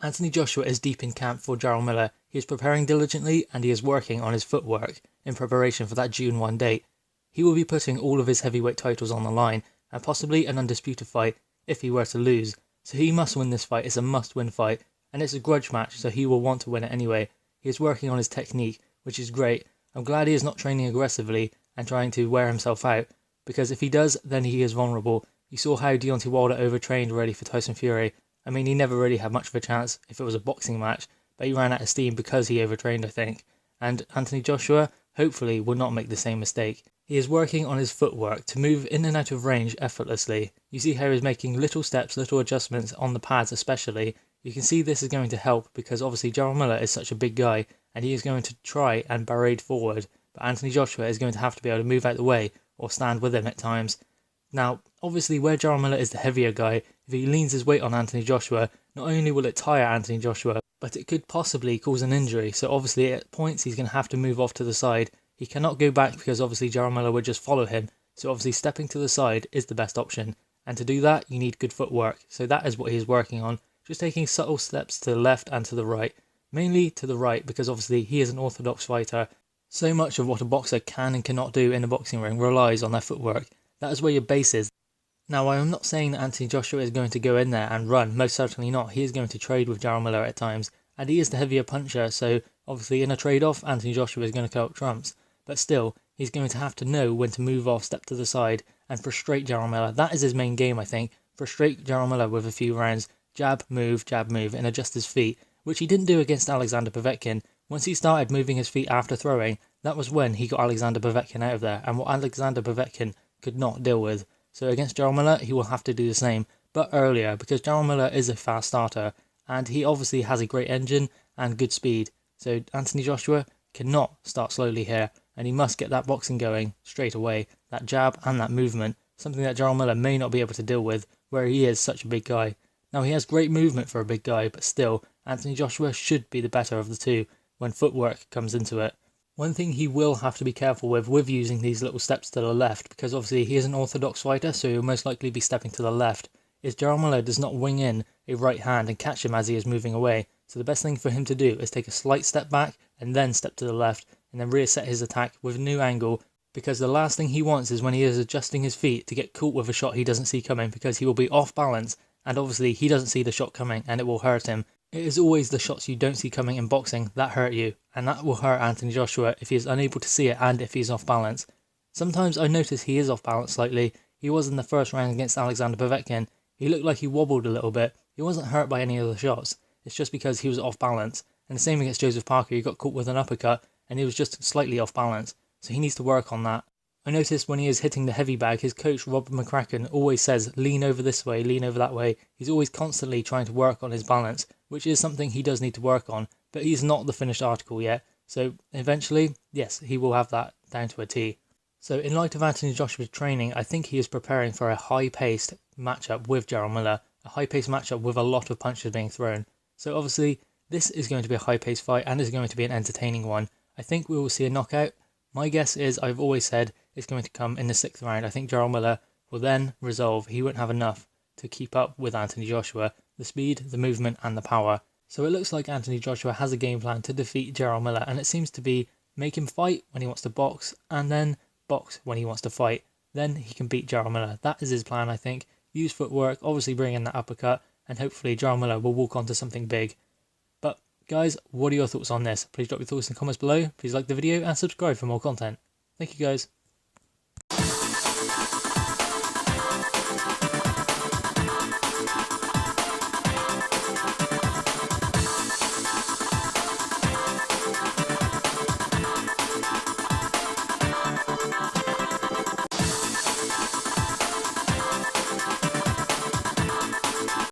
Anthony Joshua is deep in camp for Jarrel Miller. He is preparing diligently and he is working on his footwork in preparation for that June 1 date. He will be putting all of his heavyweight titles on the line and possibly an undisputed fight if he were to lose. So he must win this fight. It's a must-win fight and it's a grudge match, so he will want to win it anyway. He is working on his technique, which is great. I'm glad he is not training aggressively and trying to wear himself out, because if he does, then he is vulnerable. You saw how Deontay Wilder overtrained already for Tyson Fury. I mean, he never really had much of a chance if it was a boxing match, but he ran out of steam because he overtrained, I think. And Anthony Joshua, hopefully, will not make the same mistake. He is working on his footwork to move in and out of range effortlessly. You see how he's making little steps, little adjustments on the pads especially. You can see this is going to help because obviously Jarrel Miller is such a big guy and he is going to try and barrage forward, but Anthony Joshua is going to have to be able to move out the way or stand with him at times. Now, obviously where Jarrel Miller is the heavier guy, if he leans his weight on Anthony Joshua, not only will it tire Anthony Joshua, but it could possibly cause an injury. So obviously at points he's going to have to move off to the side. He cannot go back because obviously Jarrel Miller would just follow him. So obviously stepping to the side is the best option. And to do that, you need good footwork. So that is what he's working on. Just taking subtle steps to the left and to the right. Mainly to the right because obviously he is an orthodox fighter. So much of what a boxer can and cannot do in a boxing ring relies on their footwork. That is where your base is. Now, I am not saying that Anthony Joshua is going to go in there and run. Most certainly not. He is going to trade with Jarrel Miller at times. And he is the heavier puncher. So obviously in a trade-off, Anthony Joshua is going to cut up trumps. But still, he's going to have to know when to move off, step to the side, and frustrate Jarrel Miller. That is his main game, I think. Frustrate Jarrel Miller with a few rounds. Jab, move, and adjust his feet, which he didn't do against Alexander Povetkin. Once he started moving his feet after throwing, that was when he got Alexander Povetkin out of there, and what Alexander Povetkin could not deal with. So against Jarrel Miller, he will have to do the same, but earlier, because Jarrel Miller is a fast starter, and he obviously has a great engine and good speed. So Anthony Joshua cannot start slowly here, and he must get that boxing going straight away, that jab and that movement, something that Jarrel Miller may not be able to deal with, where he is such a big guy. Now, he has great movement for a big guy, but still, Anthony Joshua should be the better of the two when footwork comes into it. One thing he will have to be careful with using these little steps to the left, because obviously he is an orthodox fighter, so he'll most likely be stepping to the left, is Jarrel Miller does not wing in a right hand and catch him as he is moving away. So the best thing for him to do is take a slight step back and then step to the left, and then reset his attack with a new angle, because the last thing he wants is when he is adjusting his feet to get caught with a shot he doesn't see coming, because he will be off balance. And obviously he doesn't see the shot coming and it will hurt him. It is always the shots you don't see coming in boxing that hurt you. And that will hurt Anthony Joshua if he is unable to see it and if he is off balance. Sometimes I notice he is off balance slightly. He was in the first round against Alexander Povetkin. He looked like he wobbled a little bit. He wasn't hurt by any of the shots. It's just because he was off balance. And the same against Joseph Parker. He got caught with an uppercut and he was just slightly off balance. So he needs to work on that. I noticed when he is hitting the heavy bag, his coach, Robert McCracken, always says, lean over this way, lean over that way. He's always constantly trying to work on his balance, which is something he does need to work on, but he's not the finished article yet. So eventually, yes, he will have that down to a T. So in light of Anthony Joshua's training, I think he is preparing for a high-paced matchup with Jarrel Miller, a high-paced matchup with a lot of punches being thrown. So obviously, this is going to be a high-paced fight and is going to be an entertaining one. I think we will see a knockout. My guess is, I've always said, it's going to come in the 6th round. I think Jarrel Miller will then resolve. He won't have enough to keep up with Anthony Joshua, the speed, the movement and the power. So it looks like Anthony Joshua has a game plan to defeat Jarrel Miller, and it seems to be make him fight when he wants to box and then box when he wants to fight. Then he can beat Jarrel Miller. That is his plan, I think. Use footwork, obviously bring in that uppercut, and hopefully Jarrel Miller will walk onto something big. But guys, what are your thoughts on this? Please drop your thoughts in the comments below. Please like the video and subscribe for more content. Thank you guys.